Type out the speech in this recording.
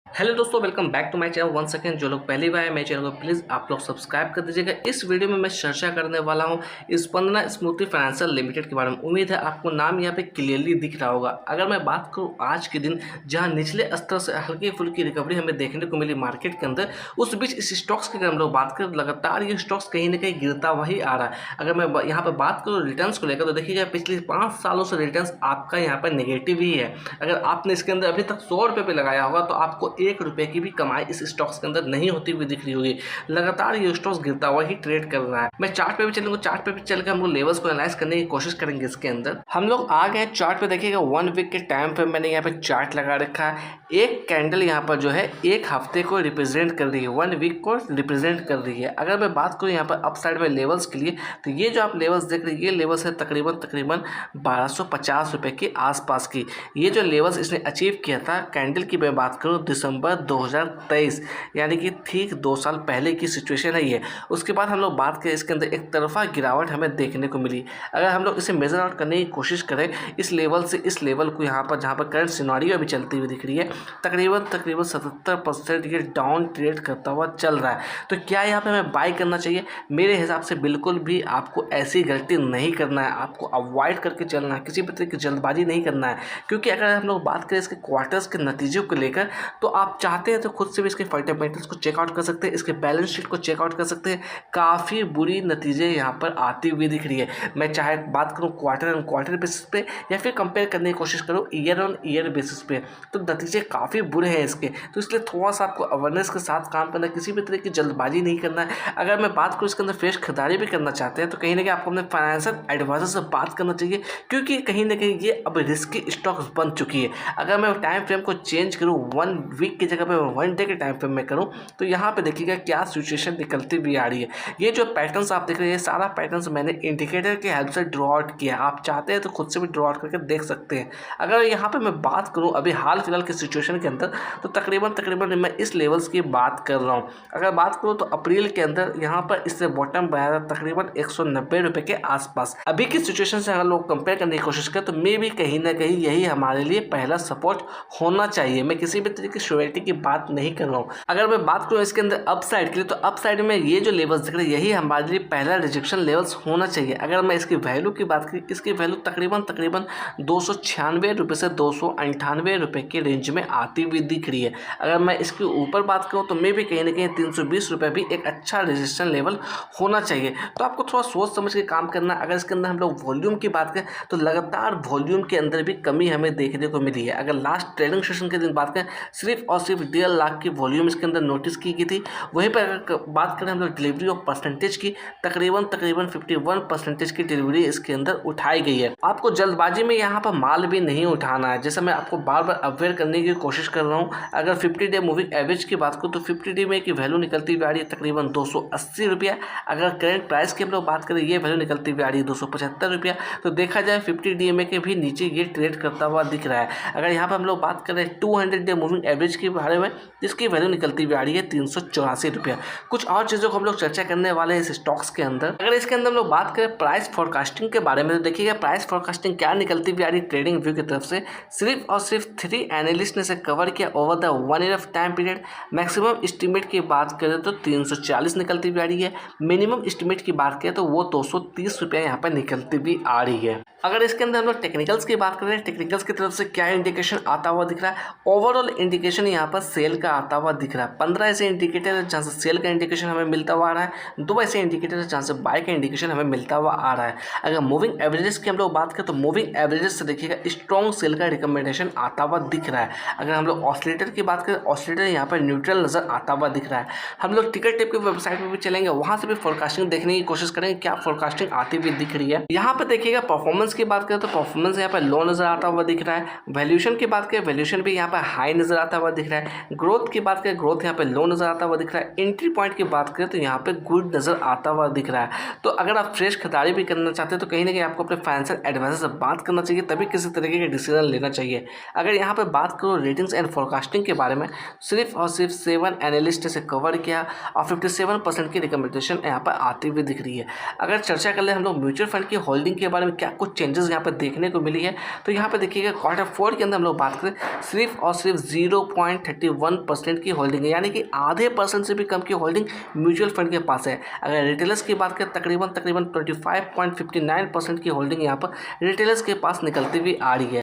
Hello दोस्तों, welcome back to my channel. One second, जो लोग पहली बार है मेरे चैनल को प्लीज़ आप लोग सब्सक्राइब कर दीजिएगा। इस वीडियो में मैं चर्चा करने वाला हूं स्पंदना स्मूथी फाइनेंशियल लिमिटेड के बारे में। उम्मीद है आपको नाम यहां पे क्लियरली दिख रहा होगा। अगर मैं बात करूं आज के दिन जहां निचले स्तर से हल्की फुल्की रिकवरी हमें देखने को मिली मार्केट के अंदर, उस बीच इस स्टॉक्स की अगर हम लोग बात करें लगातार ये स्टॉक्स कहीं ना कहीं गिरता वही आ रहा है। अगर मैं यहाँ पर बात करूँ रिटर्न्स को लेकर तो देखिएगा पिछले 5 सालों से रिटर्न्स आपका यहाँ पर नेगेटिव ही है। अगर आपने इसके अंदर अभी तक 100 रुपये पे लगाया होगा तो आपको 1 रुपये की भी कमाई इस स्टॉक्स के अंदर नहीं होती हुई दिख रही होगी। लगातार ये स्टॉक्स गिरता हुआ ही ट्रेड कर रहा है। मैं चार्ट पे भी चलूंगा, चार्ट पे भी चलकर हम लोग लेवल्स को एनालाइज करने की कोशिश करेंगे। इसके अंदर हम लोग आ गए चार्ट पे, देखिएगा 1 वीक के टाइम पे मैंने यहाँ पे चार्ट लगा रखा है। एक कैंडल यहाँ पर जो है एक हफ्ते को रिप्रेजेंट कर रही है, 1 वीक को रिप्रेजेंट कर रही है। अगर मैं बात करूँ यहाँ पर अप साइड में लेवल्स के लिए तो ये जो आप लेवल्स देख रहे हैं ये लेवल्स है तकरीबन 1250 रुपये के आसपास की। ये जो लेवल्स इसने अचीव किया था कैंडल की मैं बात करूँ दिसंबर 2023, यानी कि ठीक 2 साल पहले की सिचुएशन है ये। उसके बाद हम लोग बात करें इसके अंदर एक तरफा गिरावट हमें देखने को मिली। अगर हम लोग इसे मेजर आउट करने की कोशिश करें इस लेवल से इस लेवल को, यहाँ पर जहाँ पर करंट सिनारियो अभी चलती हुई दिख रही है, तकरीबन 77% ये डाउन ट्रेड करता हुआ चल रहा है। तो क्या यहाँ पे हमें बाय करना चाहिए? मेरे हिसाब से बिल्कुल भी आपको ऐसी गलती नहीं करना है, आपको अवॉइड करके चलना है, किसी भी तरह की जल्दबाजी नहीं करना है। क्योंकि अगर हम लोग बात करें इसके क्वार्टर्स के नतीजों को लेकर तो आप चाहते हैं तो खुद से भी इसके फंडामेंटल्स को चेकआउट कर सकते हैं, इसके बैलेंस शीट को चेकआउट कर सकते हैं। काफ़ी बुरी नतीजे यहाँ पर आती हुई दिख रही है। मैं चाहे बात करूँ क्वार्टर ऑन क्वार्टर बेसिस पे या फिर कंपेयर करने की कोशिश करूँ ईयर ऑन ईयर बेसिस पे, तो नतीजे काफ़ी बुरे हैं इसके। तो इसलिए थोड़ा सा आपको अवेयरनेस के साथ काम करना है, किसी भी तरह की जल्दबाजी नहीं करना है। अगर मैं बात करूँ इसके अंदर फ्रेश खरीदारी भी करना चाहते हैं तो कहीं ना कहीं आपको अपने फाइनेंशियल एडवाइजर से बात करना चाहिए, क्योंकि कहीं ना कहीं ये अब रिस्की स्टॉक्स बन चुकी है। अगर मैं टाइम फ्रेम को चेंज करूँ 1 वीक की जगह पे 1 डे के टाइम फ्रेम में करूँ तो यहाँ पे देखिएगा क्या सिचुएशन निकलती हुई आ रही है। ये जो पैटर्न्स आप देख रहे हैं सारा पैटर्न्स मैंने इंडिकेटर के हेल्प से ड्रॉ आउट किया। आप चाहते हैं तो खुद से भी ड्रॉ आउट करके देख सकते हैं। अगर यहाँ पे मैं बात करूँ अभी हाल फिलहाल की सिचुएशन के अंदर तो तकरीबन मैं इस लेवल्स की बात कर रहा हूँ। अगर बात करूँ तो अप्रैल के अंदर यहाँ पर इससे बॉटम बनाया था तकरीबन 190 रुपये के आसपास। अभी की सिचुएशन से अगर लोग कंपेयर करने की कोशिश करें तो मे भी कहीं ना कहीं यही हमारे लिए पहला सपोर्ट होना चाहिए। मैं किसी भी तरह की श्योरिटी की बात नहीं कर रहा हूँ। अगर मैं बात करूँ इसके अंदर अप साइड के लिए तो अप साइड में ये जो लेवल्स दिख रहे हैं यही हमारे लिए पहला रिजेक्शन लेवल्स होना चाहिए। अगर मैं इसकी वैल्यू की बात करूँ इसकी वैल्यू तकरीबन 296 रुपये से 298 रुपये के रेंज में आती हुई दिख रही है। अगर मैं इसके ऊपर बात करूँ तो मे भी कहीं ना कहीं 320 रुपये भी एक अच्छा रेजिस्टेंस लेवल होना चाहिए। तो आपको थोड़ा सोच समझ के काम करना है। अगर इसके अंदर हम लोग वॉल्यूम की बात करें तो लगातार वॉल्यूम के अंदर भी कमी हमें देखने को मिली है। अगर लास्ट ट्रेडिंग सेशन के दिन बात करें सिर्फ और सिर्फ 1.5 लाख की वॉल्यूम इसके अंदर नोटिस की गई थी। वहीं पर अगर बात करें हम लोग डिलीवरी ऑफ परसेंटेज की तकरीबन 51% की डिलीवरी इसके अंदर उठाई गई है। आपको जल्दबाजी में यहाँ पर माल भी नहीं उठाना है, जैसा मैं आपको बार बार अवेयर करने की कोशिश कर रहा हूँ। अगर 50 डे मूविंग एवरेज की बात करूँ तो 50 डे में की वैल्यू निकलती हुई आ रही है तकरीबन 280 रुपया। अगर करंट प्राइस की हम लोग बात करें ये वैल्यू निकलती हुई आ रही है 275 रुपया। तो देखा जाए 50 डे के भी नीचे ये ट्रेड करता हुआ दिख रहा है। अगर यहाँ पर हम लोग बात करें 200 डे मूविंग एवरेज के बारे में जिसकी वैल्यू निकलती हुई आ रही है 384 रुपया। कुछ और चीज़ों को हम लोग चर्चा करने वाले हैं इस स्टॉक्स के अंदर। अगर इसके अंदर हम लोग बात करें प्राइस फोरकास्टिंग के बारे में तो देखिएगा प्राइस फोरकास्टिंग क्या निकलती हुई आ रही है ट्रेडिंग व्यू की तरफ से। सिर्फ और सिर्फ 3 एनालिस्ट ने इसे कवर किया over the 1 year of time period. Maximum estimate की बात करें तो 340 निकलती हुई आ रही है। मिनिमम एस्टिमेट की बात करें तो वो 230 रुपया यहाँ पर निकलती हुई आ रही है। अगर इसके अंदर हम लोग टेक्निकल्स की बात करें टेक्निकल्स की तरफ से क्या इंडिकेशन आता हुआ दिख रहा है, ओवरऑल इंडिकेशन यहाँ पर सेल का आता हुआ दिख रहा है। 15 ऐसे इंडिकेटर है जहाँ से सेल का इंडिकेशन हमें मिलता हुआ आ रहा है, 2 ऐसे इंडिकेटर है जहाँ से बाय का इंडिकेशन हमें मिलता हुआ आ रहा है। अगर मूविंग एवरेजेस की हम लोग बात करें तो मूविंग एवरेजेस से देखिएगा स्ट्रॉन्ग सेल का रिकमेंडेशन आता हुआ दिख रहा है। अगर हम लोग ऑसिलेटर की बात करें ऑसिलेटर यहाँ पर न्यूट्रल नजर आता हुआ दिख रहा है। हम लोग टिकट टिप की वेबसाइट पर भी चलेंगे, वहाँ से भी फोरकास्टिंग देखने की कोशिश करेंगे क्या फोरकास्टिंग आती हुई दिख रही है। यहाँ पर देखिएगा परफॉर्मेंस की बात करें तो परफॉर्मेंस यहाँ पर लो नजर आता हुआ दिख रहा है। वैल्यूएशन की बात करें वैल्यूएशन भी यहाँ पर हाई नजर आता हुआ दिख रहा है। ग्रोथ की बात करें ग्रोथ यहाँ पे लो नजर आता हुआ दिख रहा है। एंट्री पॉइंट की बात करें तो यहाँ पे गुड नजर आता हुआ दिख रहा है। तो अगर आप फ्रेश खरीदारी भी करना चाहते हैं तो कहीं ना कहीं आपको अपने फाइनेंशियल एडवाइजर से बात करना चाहिए, तभी किसी तरीके का डिसीजन लेना चाहिए। अगर यहाँ पर बात करो रेटिंग्स एंड फोरकास्टिंग के बारे में सिर्फ और सिर्फ 7 एनालिस्ट से कवर किया और 57% की रिकमेंडेशन यहाँ पर आती हुई दिख रही है। अगर चर्चा कर ले हम लोग म्यूचुअल फंड की होल्डिंग के बारे में क्या कुछ चेंजेस यहाँ पर देखने को मिली है। तो यहाँ पे देखिएगा Q4 के अंदर हम लोग बात करें सिर्फ और सिर्फ 0.31% की होल्डिंग है, यानी कि आधे % से भी कम की होल्डिंग म्यूचुअल फंड के पास है। अगर रिटेलर्स की बात करें तकरीबन 25.59% की होल्डिंग यहाँ पर रिटेलर्स के पास निकलती हुई आ रही है।